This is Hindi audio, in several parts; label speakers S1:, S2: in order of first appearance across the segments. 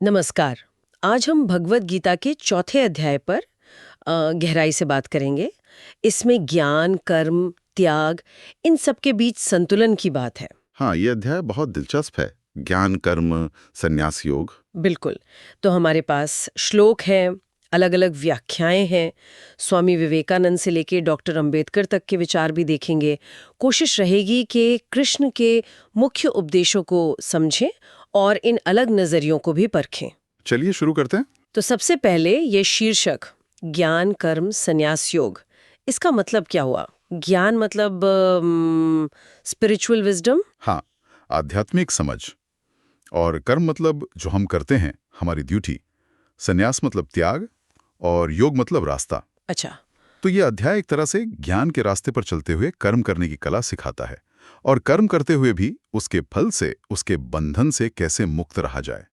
S1: नमस्कार। आज हम भगवत गीता के चौथे अध्याय पर गहराई से बात करेंगे। इसमें ज्ञान, कर्म, त्याग, इन सब के बीच संतुलन की बात है।
S2: हाँ, ये अध्याय बहुत दिलचस्प है। ज्ञान, कर्म, संन्यास योग।
S1: बिल्कुल। तो हमारे पास श्लोक हैं, अलग अलग व्याख्याएं हैं। स्वामी विवेकानंद से लेके डॉक्टर अंबेडकर तक के विचार भी देखेंगे। कोशिश रहेगी कि कृष्ण के मुख्य उपदेशों को समझें और इन अलग नजरियों को भी परखें।
S2: चलिए शुरू करते हैं।
S1: तो सबसे पहले ये शीर्षक ज्ञान, कर्म, संन्यास योग, इसका मतलब क्या हुआ? ज्ञान मतलब स्पिरिचुअल विजडम।
S2: हाँ, आध्यात्मिक समझ। और कर्म मतलब जो हम करते हैं, हमारी ड्यूटी। संन्यास मतलब त्याग। और योग मतलब रास्ता।
S1: अच्छा।
S2: तो ये अध्याय एक तरह से ज्ञान के रास्ते पर चलते हुए कर्म करने की कला सिखाता है, और कर्म करते हुए भी उसके फल से, उसके बंधन से कैसे मुक्त रहा जाए।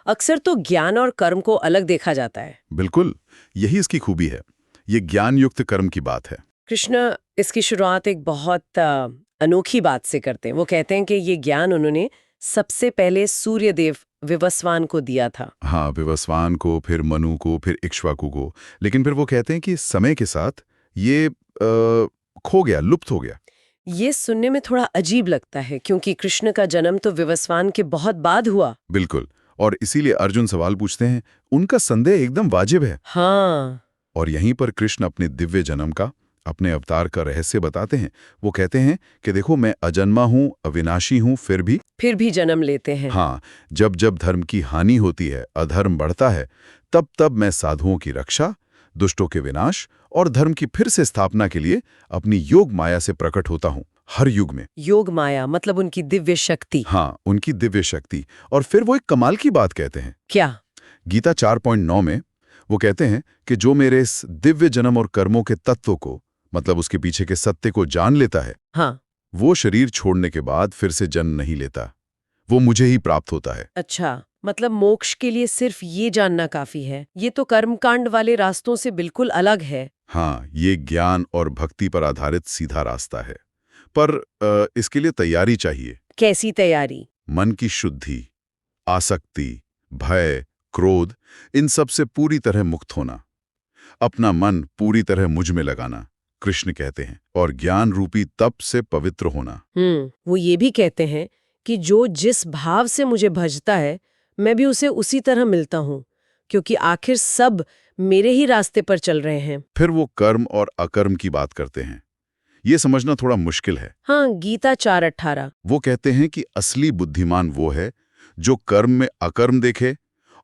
S1: अक्सर तो ज्ञान और कर्म को अलग देखा जाता है।
S2: बिल्कुल, यही इसकी खूबी है। ये ज्ञान युक्त कर्म की बात है।
S1: कृष्ण इसकी शुरुआत एक बहुत अनोखी बात से करते हैं। वो कहते हैं कि ये ज्ञान उन्होंने सबसे पहले सूर्यदेव विवस्वान को दिया था।
S2: हाँ, विवस्वान को, फिर मनु को, फिर इक्ष्वाकु को। लेकिन फिर वो कहते हैं कि समय के साथ ये खो गया, लुप्त हो गया।
S1: ये सुनने में थोड़ा अजीब लगता है क्योंकि कृष्ण का जन्म तो विवस्वान के बहुत बाद हुआ।
S2: बिल्कुल। और इसीलिए अर्जुन सवाल पूछते हैं। उनका संदेह एकदम वाजिब है।
S1: हाँ।
S2: और यहीं पर कृष्ण अपने दिव्य जन्म का, अपने अवतार का रहस्य बताते हैं। वो कहते हैं कि देखो, मैं अजन्मा हूँ, अविनाशी हूँ, फिर भी
S1: जन्म लेते हैं।
S2: हाँ, जब जब धर्म की हानि होती है, अधर्म बढ़ता है, तब तब मैं साधुओं की रक्षा, दुष्टों के विनाश और धर्म की फिर से स्थापना के लिए अपनी योग माया से प्रकट होता हूँ, हर युग में।
S1: योग माया मतलब उनकी दिव्य शक्ति।
S2: हाँ, उनकी दिव्य शक्ति। और फिर वो एक कमाल की बात कहते हैं।
S1: क्या?
S2: गीता 4.9 में वो कहते हैं कि जो मेरे इस दिव्य जन्म और कर्मों के तत्व को, मतलब उसके पीछे के सत्य को जान लेता है,
S1: हाँ।
S2: वो शरीर छोड़ने के बाद फिर से जन्म नहीं लेता, वो मुझे ही प्राप्त होता है।
S1: अच्छा, मतलब मोक्ष के लिए सिर्फ ये जानना काफी है। ये तो कर्मकांड वाले रास्तों से बिल्कुल अलग है।
S2: हाँ, ये ज्ञान और भक्ति पर आधारित सीधा रास्ता है। पर इसके लिए तैयारी चाहिए।
S1: कैसी तैयारी?
S2: मन की शुद्धि, आसक्ति, भय, क्रोध, इन सब से पूरी तरह मुक्त होना, अपना मन पूरी तरह मुझ में लगाना, कृष्ण कहते हैं। और ज्ञान रूपी तप से पवित्र होना।
S1: वो ये भी कहते हैं कि जो जिस भाव से मुझे भजता है, मैं भी उसे उसी तरह मिलता हूँ, क्योंकि आखिर सब मेरे ही रास्ते पर चल रहे हैं।
S2: फिर वो कर्म और अकर्म की बात करते हैं। ये समझना थोड़ा मुश्किल है।
S1: हाँ, गीता 4:18।
S2: वो कहते हैं कि असली बुद्धिमान वो है जो कर्म में अकर्म देखे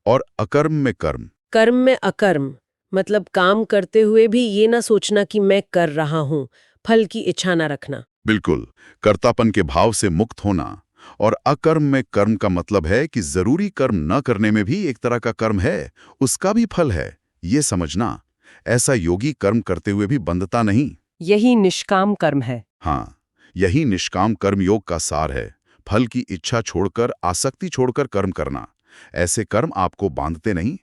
S2: और अकर्म में कर्म।
S1: कर्म में अकर्म मतलब काम करते हुए भी ये ना सोचना कि मैं कर रहा हूँ, फल की इच्छा ना रखना।
S2: बिल्कुल, कर्तापन के भाव से मुक्त होना। और अकर्म में कर्म का मतलब है कि जरूरी कर्म न करने में भी एक तरह का कर्म है, उसका भी फल है, ये समझना। ऐसा योगी कर्म करते हुए भी बंधता नहीं।
S1: यही निष्काम कर्म है।
S2: हाँ, यही निष्काम कर्म योग का सार है। फल की इच्छा छोड़कर, आसक्ति छोड़कर कर्म करना। ऐसे कर्म आपको बांधते नहीं।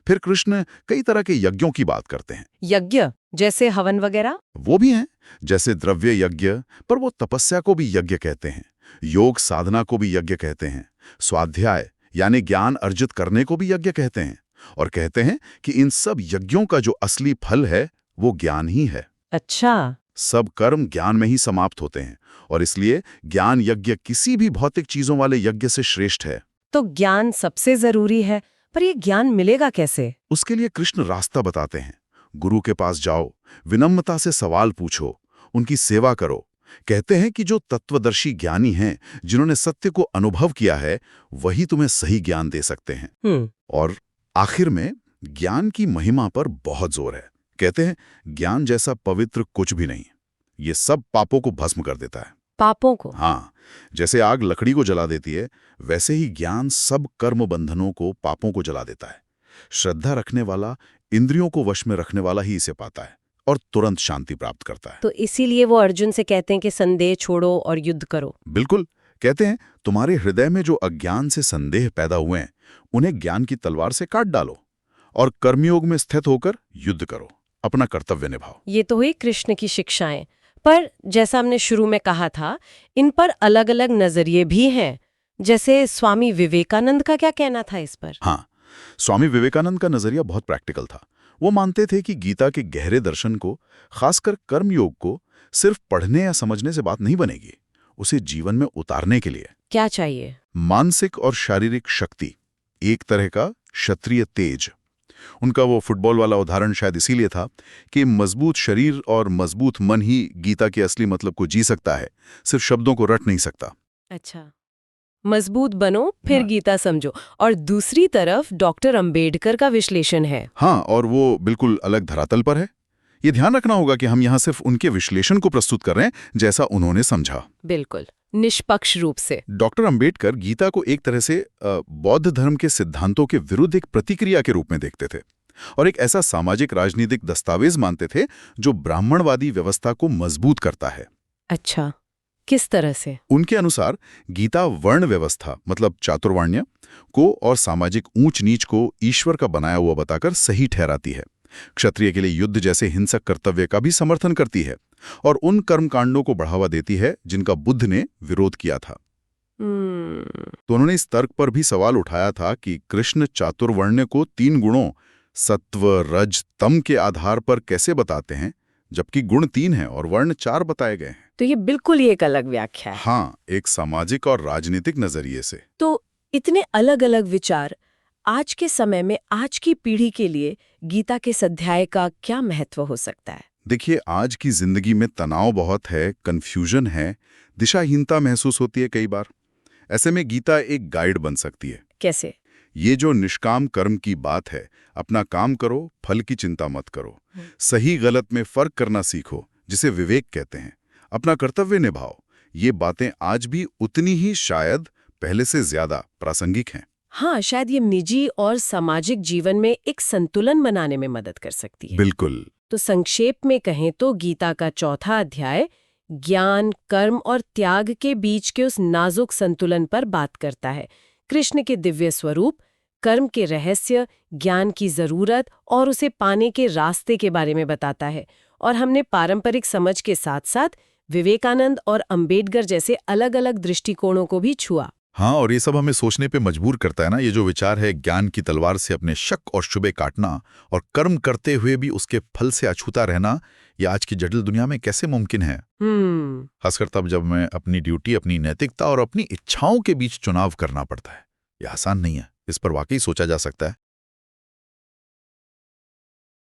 S2: फिर कृष्ण कई तरह के यज्ञों की बात करते हैं।
S1: यज्ञ जैसे हवन वगैरह?
S2: वो भी हैं, जैसे द्रव्य यज्ञ, पर वो तपस्या को भी यज्ञ कहते हैं। योग साधना को भी यज्ञ कहते हैं। स्वाध्याय यानी ज्ञान अर्जित करने को भी यज्ञ कहते हैं। और कहते हैं कि इन सब यज्ञों का जो असली फल है, वो ज्ञान ही है।
S1: अच्छा।
S2: सब कर्म ज्ञान में ही समाप्त होते हैं, और इसलिए ज्ञान यज्ञ किसी भी भौतिक चीजों वाले यज्ञ से श्रेष्ठ है।
S1: तो ज्ञान सबसे जरूरी है, पर ये ज्ञान मिलेगा कैसे?
S2: उसके लिए कृष्ण रास्ता बताते हैं। गुरु के पास जाओ, विनम्रता से सवाल पूछो, उनकी सेवा करो। कहते हैं कि जो तत्वदर्शी ज्ञानी हैं, जिन्होंने सत्य को अनुभव किया है, वही तुम्हें सही ज्ञान दे सकते हैं। और आखिर में ज्ञान की महिमा पर बहुत जोर है। कहते हैं ज्ञान जैसा पवित्र कुछ भी नहीं, ये सब पापों को भस्म कर देता है।
S1: पापों को?
S2: हाँ, जैसे आग लकड़ी को जला देती है, वैसे ही ज्ञान सब कर्म बंधनों को, पापों को जला देता है। श्रद्धा रखने वाला, इंद्रियों को वश में रखने वाला ही इसे पाता है और तुरंत शांति प्राप्त करता है।
S1: तो इसीलिए वो अर्जुन से कहते हैं कि संदेह छोड़ो और युद्ध करो।
S2: बिल्कुल, कहते हैं तुम्हारे हृदय में जो अज्ञान से संदेह पैदा हुए हैं, उन्हें ज्ञान की तलवार से काट डालो और कर्मयोग में स्थित होकर युद्ध करो, अपना कर्तव्य निभाओ।
S1: ये तो हुई कृष्ण की शिक्षाएं। पर जैसा हमने शुरू में कहा था, इन पर अलग अलग नजरिए भी हैं। जैसे स्वामी विवेकानंद का क्या कहना था इस पर?
S2: हाँ, स्वामी विवेकानंद का नजरिया बहुत प्रैक्टिकल था। वो मानते थे कि गीता के गहरे दर्शन को, खासकर कर्मयोग को, सिर्फ पढ़ने या समझने से बात नहीं बनेगी, उसे जीवन में उतारने के लिए
S1: क्या चाहिए?
S2: मानसिक और शारीरिक शक्ति, एक तरह का क्षत्रिय तेज। उनका वो फुटबॉल वाला उदाहरण शायद इसीलिए था कि मजबूत शरीर और मजबूत मन ही गीता के असली मतलब को जी सकता है, सिर्फ शब्दों को रट नहीं सकता।
S1: अच्छा, मजबूत बनो फिर
S2: हाँ।
S1: गीता समझो। और दूसरी तरफ डॉक्टर अंबेडकर का विश्लेषण है।
S2: हाँ, और वो बिल्कुल अलग धरातल पर है। ये ध्यान रखना होगा कि हम यहाँ सिर्फ उनके विश्लेषण को प्रस्तुत कर रहे हैं जैसा उन्होंने समझा।
S1: बिल्कुल निष्पक्ष रूप से।
S2: डॉक्टर अंबेडकर गीता को एक तरह से बौद्ध धर्म के सिद्धांतों के विरुद्ध एक प्रतिक्रिया के रूप में देखते थे और एक ऐसा सामाजिक राजनीतिक दस्तावेज मानते थे जो ब्राह्मणवादी व्यवस्था को मजबूत करता है।
S1: अच्छा, किस तरह से?
S2: उनके अनुसार गीता वर्ण व्यवस्था मतलब चातुर्वर्ण्य को और सामाजिक ऊंच नीच को ईश्वर का बनाया हुआ बताकर सही ठहराती है। क्षत्रिय के लिए युद्ध जैसे हिंसक कर्तव्य का भी समर्थन करती है और उन कर्मकांडों को बढ़ावा देती है जिनका बुद्ध ने विरोध किया था। तो उन्होंने इस तर्क पर भी सवाल उठाया था कि कृष्ण चातुर्वर्ण्य को 3 गुणों सत्व रज तम के आधार पर कैसे बताते हैं, जबकि गुण 3 हैं और वर्ण 4 बताए गए हैं।
S1: तो ये बिल्कुल ही एक अलग व्याख्या है।
S2: हाँ, एक सामाजिक और राजनीतिक नजरिए से।
S1: तो इतने अलग अलग विचार आज के समय में आज की पीढ़ी के लिए गीता के इस अध्याय का क्या महत्व हो सकता है?
S2: देखिए, आज की जिंदगी में तनाव बहुत है, कंफ्यूजन है, दिशाहीनता महसूस होती है कई बार। ऐसे में गीता एक गाइड बन सकती है।
S1: कैसे?
S2: ये जो निष्काम कर्म की बात है, अपना काम करो, फल की चिंता मत करो, सही गलत में फर्क करना सीखो, जिसे विवेक कहते हैं, अपना कर्तव्य निभाओ, ये बातें आज भी उतनी ही शायद पहले से ज्यादा प्रासंगिक हैं।
S1: हाँ, शायद ये निजी और सामाजिक जीवन में एक संतुलन बनाने में मदद कर सकती है।
S2: बिल्कुल।
S1: तो संक्षेप में कहें तो गीता का चौथा अध्याय ज्ञान, कर्म और त्याग के बीच के उस नाजुक संतुलन पर बात करता है। कृष्ण के दिव्य स्वरूप, कर्म के रहस्य, ज्ञान की जरूरत और उसे पाने के रास्ते के बारे में बताता है। और हमने पारंपरिक समझ के साथ साथ विवेकानंद और अंबेडकर जैसे अलग अलग दृष्टिकोणों को भी छुआ।
S3: हाँ, और ये सब हमें सोचने पे मजबूर करता है ना। ये जो विचार है ज्ञान की तलवार से अपने शक और शुबे काटना और कर्म करते हुए भी उसके फल से अछूता रहना, ये आज की जटिल दुनिया में कैसे मुमकिन है? खासकर तब जब मैं अपनी ड्यूटी, अपनी नैतिकता और अपनी इच्छाओं के बीच चुनाव करना पड़ता है। ये आसान नहीं है, इस पर वाकई सोचा जा सकता है।